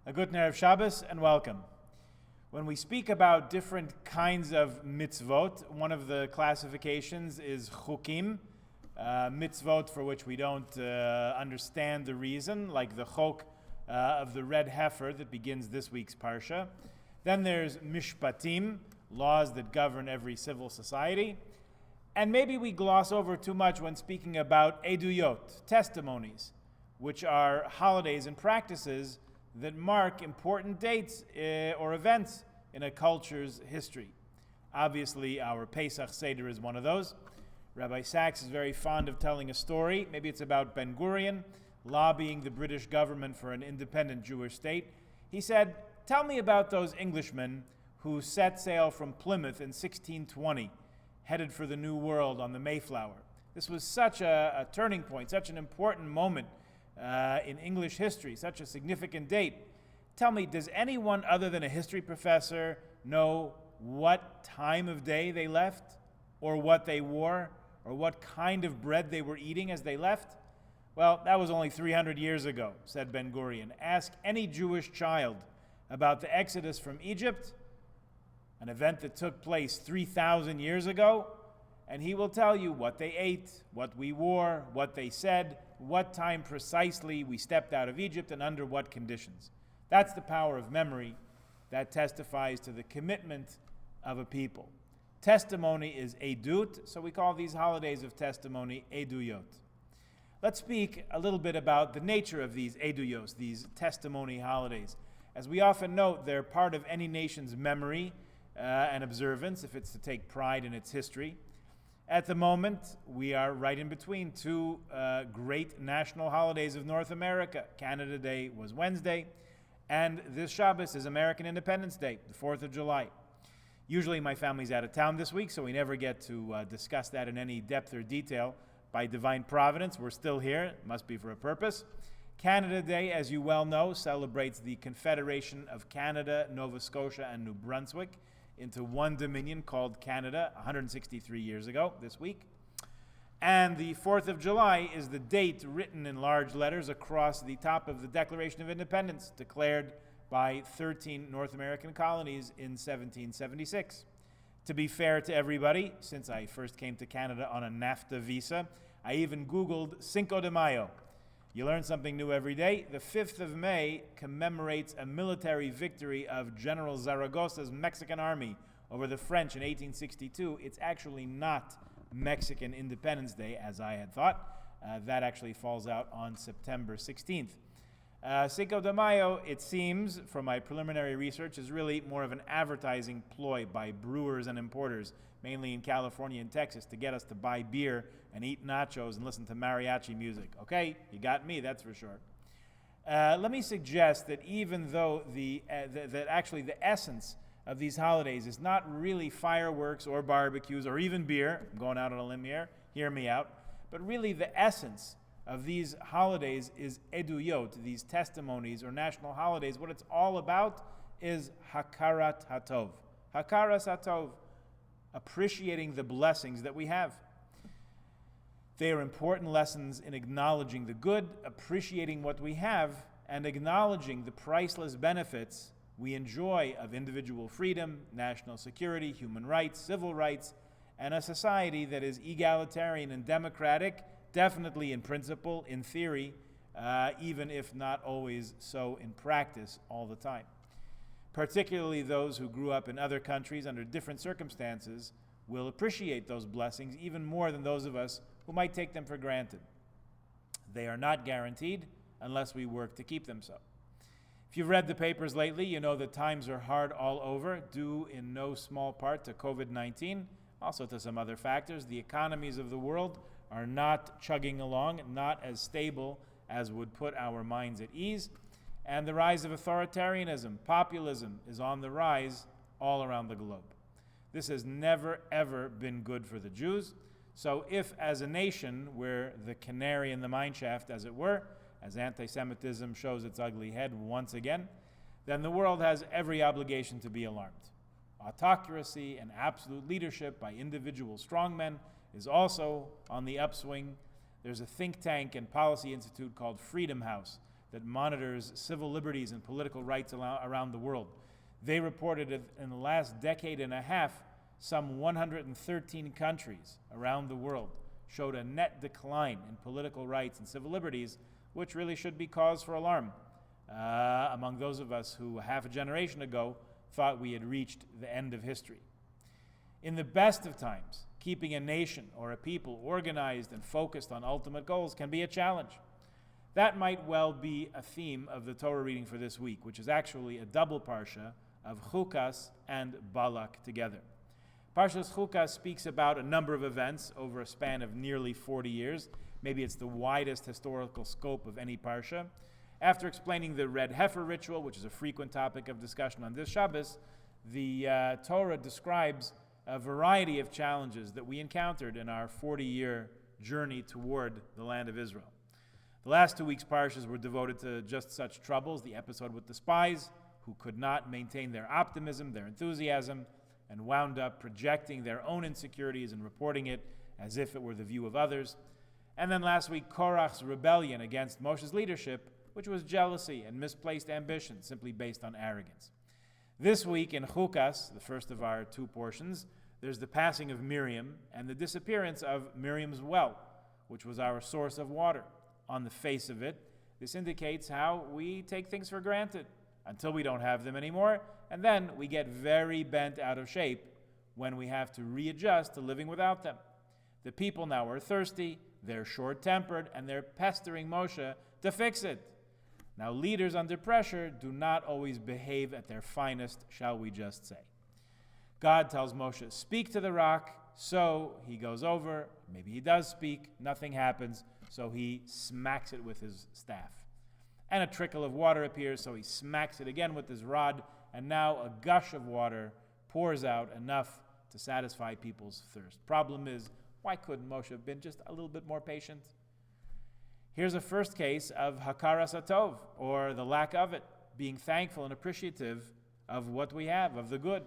A good Erev Shabbos and welcome. When we speak about different kinds of mitzvot, one of the classifications is chukim, mitzvot for which we don't understand the reason, like the chok of the red heifer that begins this week's parsha. Then there's mishpatim, laws that govern every civil society. And maybe we gloss over too much when speaking about eduyot, testimonies, which are holidays and practices that mark important dates or events in a culture's history. Obviously, our Pesach Seder is one of those. Rabbi Sachs is very fond of telling a story. Maybe it's about Ben Gurion lobbying the British government for an independent Jewish state. He said, "Tell me about those Englishmen who set sail from Plymouth in 1620, headed for the New World on the Mayflower." This was such a turning point, such an important moment in English history, such a significant date. Tell me, does anyone other than a history professor know what time of day they left, or what they wore, or what kind of bread they were eating as they left? Well, that was only 300 years ago, said Ben Gurion. Ask any Jewish child about the Exodus from Egypt, an event that took place 3,000 years ago, and he will tell you what they ate, what we wore, what they said, what time precisely we stepped out of Egypt, and under what conditions. That's the power of memory that testifies to the commitment of a people. Testimony is edut, so we call these holidays of testimony eduyot. Let's speak a little bit about the nature of these eduyos, these testimony holidays. As we often note, they're part of any nation's memory and observance, if it's to take pride in its history. At the moment, we are right in between two great national holidays of North America. Canada Day was Wednesday, and this Shabbos is American Independence Day, the 4th of July. Usually my family's out of town this week, so we never get to discuss that in any depth or detail. By divine providence, we're still here. It must be for a purpose. Canada Day, as you well know, celebrates the Confederation of Canada, Nova Scotia, and New Brunswick into one dominion called Canada 163 years ago this week. And the 4th of July is the date written in large letters across the top of the Declaration of Independence, declared by 13 North American colonies in 1776. To be fair to everybody, since I first came to Canada on a NAFTA visa, I even Googled Cinco de Mayo. You learn something new every day. The 5th of May commemorates a military victory of General Zaragoza's Mexican army over the French in 1862. It's actually not Mexican Independence Day, as I had thought. That actually falls out on September 16th. Cinco de Mayo, it seems, from my preliminary research, is really more of an advertising ploy by brewers and importers, mainly in California and Texas, to get us to buy beer and eat nachos and listen to mariachi music. Okay, you got me, that's for sure. Let me suggest that even though that actually the essence of these holidays is not really fireworks or barbecues or even beer, I'm going out on a limb here, hear me out, but really the essence of these holidays is eduyot, these testimonies or national holidays. What it's all about is hakarat hatov. Hakaras hatov, appreciating the blessings that we have. They are important lessons in acknowledging the good, appreciating what we have, and acknowledging the priceless benefits we enjoy of individual freedom, national security, human rights, civil rights, and a society that is egalitarian and democratic, definitely in principle, in theory, even if not always so in practice all the time. Particularly those who grew up in other countries under different circumstances will appreciate those blessings even more than those of us who might take them for granted. They are not guaranteed unless we work to keep them so. If you've read the papers lately, you know that times are hard all over, due in no small part to COVID-19, also to some other factors. The economies of the world are not chugging along, not as stable as would put our minds at ease. And the rise of authoritarianism, populism, is on the rise all around the globe. This has never, ever been good for the Jews. So if, as a nation, we're the canary in the mine shaft, as it were, as anti-Semitism shows its ugly head once again, then the world has every obligation to be alarmed. Autocracy and absolute leadership by individual strongmen is also on the upswing. There's a think tank and policy institute called Freedom House that monitors civil liberties and political rights around the world. They reported that in the last decade and a half, some 113 countries around the world showed a net decline in political rights and civil liberties, which really should be cause for alarm among those of us who half a generation ago thought we had reached the end of history. In the best of times, keeping a nation or a people organized and focused on ultimate goals can be a challenge. That might well be a theme of the Torah reading for this week, which is actually a double parsha of Chukas and Balak together. Parshas Chukas speaks about a number of events over a span of nearly 40 years. Maybe it's the widest historical scope of any parsha. After explaining the red heifer ritual, which is a frequent topic of discussion on this Shabbos, the Torah describes a variety of challenges that we encountered in our 40-year journey toward the land of Israel. The last 2 weeks' parshas were devoted to just such troubles, the episode with the spies, who could not maintain their optimism, their enthusiasm, and wound up projecting their own insecurities and reporting it as if it were the view of others. And then last week, Korach's rebellion against Moshe's leadership, which was jealousy and misplaced ambition, simply based on arrogance. This week in Chukas, the first of our 2 portions, there's the passing of Miriam and the disappearance of Miriam's well, which was our source of water. On the face of it, this indicates how we take things for granted until we don't have them anymore, and then we get very bent out of shape when we have to readjust to living without them. The people now are thirsty, they're short-tempered, and they're pestering Moshe to fix it. Now, leaders under pressure do not always behave at their finest, shall we just say. God tells Moshe, speak to the rock, so he goes over, maybe he does speak, nothing happens, so he smacks it with his staff. And a trickle of water appears, so he smacks it again with his rod, and now a gush of water pours out enough to satisfy people's thirst. Problem is, why couldn't Moshe have been just a little bit more patient? Here's a first case of hakaras hatov, or the lack of it, being thankful and appreciative of what we have, of the good.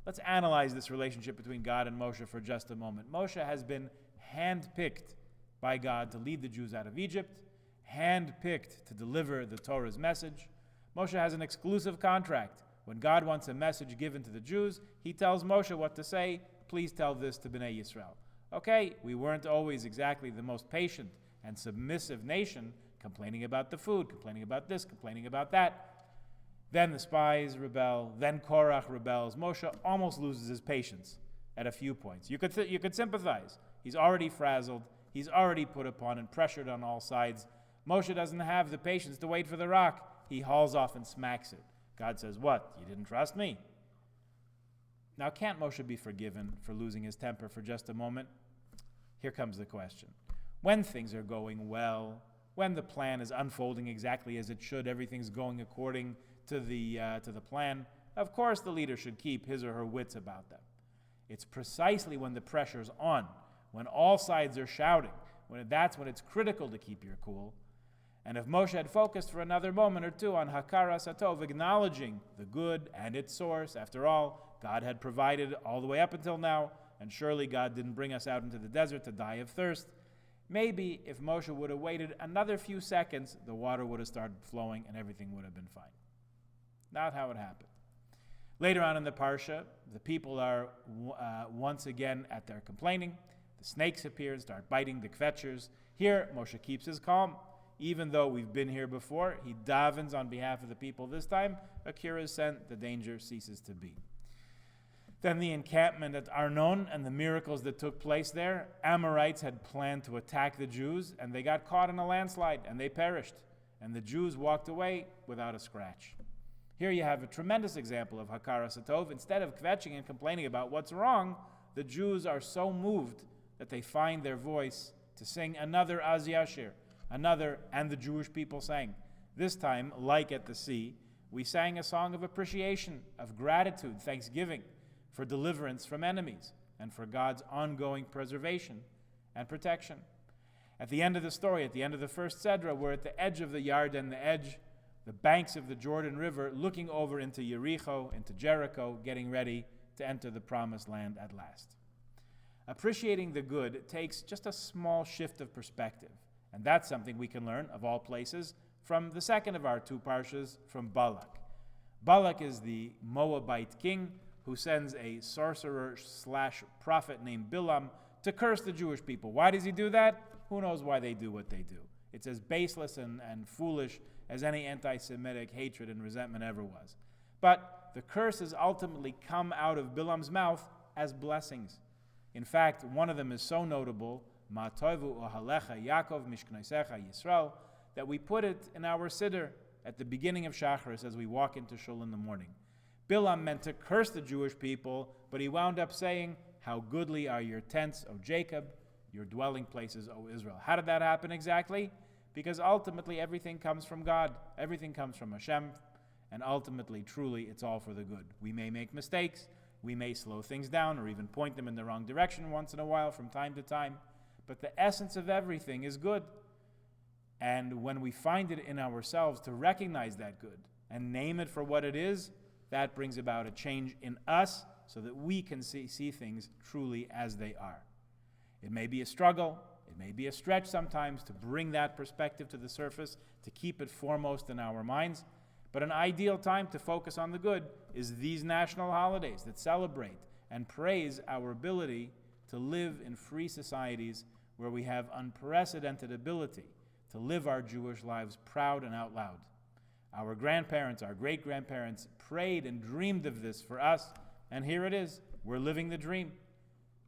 Let's analyze this relationship between God and Moshe for just a moment. Moshe has been handpicked by God to lead the Jews out of Egypt, handpicked to deliver the Torah's message. Moshe has an exclusive contract. When God wants a message given to the Jews, he tells Moshe what to say. Please tell this to Bnei Yisrael. Okay, we weren't always exactly the most patient and submissive nation, complaining about the food, complaining about this, complaining about that. Then the spies rebel, then Korach rebels. Moshe almost loses his patience at a few points. You could sympathize. He's already frazzled. He's already put upon and pressured on all sides. Moshe doesn't have the patience to wait for the rock. He hauls off and smacks it. God says, what? You didn't trust me? Now, can't Moshe be forgiven for losing his temper for just a moment? Here comes the question. When things are going well, when the plan is unfolding exactly as it should, everything's going according to the plan, of course the leader should keep his or her wits about them. It's precisely when the pressure's on, when all sides are shouting, that's when it's critical to keep your cool. And if Moshe had focused for another moment or two on hakaras hatov, acknowledging the good and its source, after all, God had provided all the way up until now, and surely God didn't bring us out into the desert to die of thirst. Maybe if Moshe would have waited another few seconds, the water would have started flowing and everything would have been fine. Not how it happened. Later on in the parsha, the people are once again at their complaining. The snakes appear and start biting the kvetchers. Here, Moshe keeps his calm. Even though we've been here before, he davens on behalf of the people this time. A cure is sent, the danger ceases to be. Then the encampment at Arnon and the miracles that took place there. Amorites had planned to attack the Jews, and they got caught in a landslide, and they perished. And the Jews walked away without a scratch. Here you have a tremendous example of hakaras hatov. Instead of kvetching and complaining about what's wrong, the Jews are so moved that they find their voice to sing another Az Yashir, another, and the Jewish people sang. This time, like at the sea, we sang a song of appreciation, of gratitude, thanksgiving, for deliverance from enemies, and for God's ongoing preservation and protection. At the end of the story, at the end of the first Sedra, we're at the edge of the Yarden, the banks of the Jordan River, looking over into Yericho, into Jericho, getting ready to enter the promised land at last. Appreciating the good takes just a small shift of perspective, and that's something we can learn, of all places, from the second of our two parshas, from Balak. Balak is the Moabite king who sends a sorcerer/prophet named Bilam to curse the Jewish people. Why does he do that? Who knows why they do what they do. It's as baseless and foolish as any anti-Semitic hatred and resentment ever was. But the curses ultimately come out of Bilam's mouth as blessings. In fact, one of them is so notable, Ma toivu ohalecha Yaakov mishkneisecha Yisrael, that we put it in our siddur at the beginning of Shacharis as we walk into shul in the morning. Bilam meant to curse the Jewish people, but he wound up saying, "How goodly are your tents, O Jacob, your dwelling places, O Israel." How did that happen exactly? Because ultimately everything comes from God. Everything comes from Hashem. And ultimately, truly, it's all for the good. We may make mistakes. We may slow things down or even point them in the wrong direction once in a while from time to time. But the essence of everything is good. And when we find it in ourselves to recognize that good and name it for what it is, that brings about a change in us so that we can see things truly as they are. It may be a struggle. It may be a stretch sometimes to bring that perspective to the surface, to keep it foremost in our minds. But an ideal time to focus on the good is these national holidays that celebrate and praise our ability to live in free societies where we have unprecedented ability to live our Jewish lives proud and out loud. Our grandparents, our great-grandparents prayed and dreamed of this for us, and here it is. We're living the dream.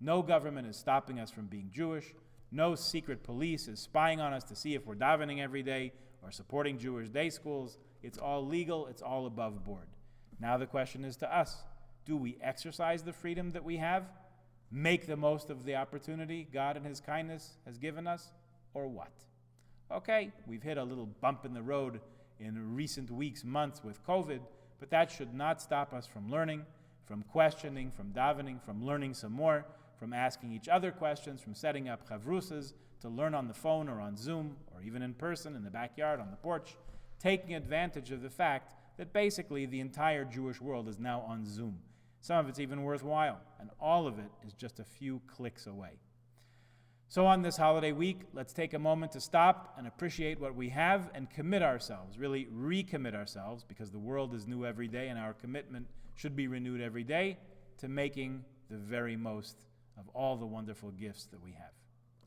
No government is stopping us from being Jewish. No secret police is spying on us to see if we're davening every day or supporting Jewish day schools. It's all legal. It's all above board. Now the question is to us. Do we exercise the freedom that we have? Make the most of the opportunity God in His kindness has given us? Or what? Okay, we've hit a little bump in the road in recent weeks, months with COVID, but that should not stop us from learning, from questioning, from davening, from learning some more, from asking each other questions, from setting up chavrusas to learn on the phone or on Zoom or even in person in the backyard on the porch, taking advantage of the fact that basically the entire Jewish world is now on Zoom. Some of it's even worthwhile, and all of it is just a few clicks away. So on this holiday week, let's take a moment to stop and appreciate what we have and commit ourselves, really recommit ourselves, because the world is new every day and our commitment should be renewed every day, to making the very most of all the wonderful gifts that we have.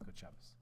Good Shabbos.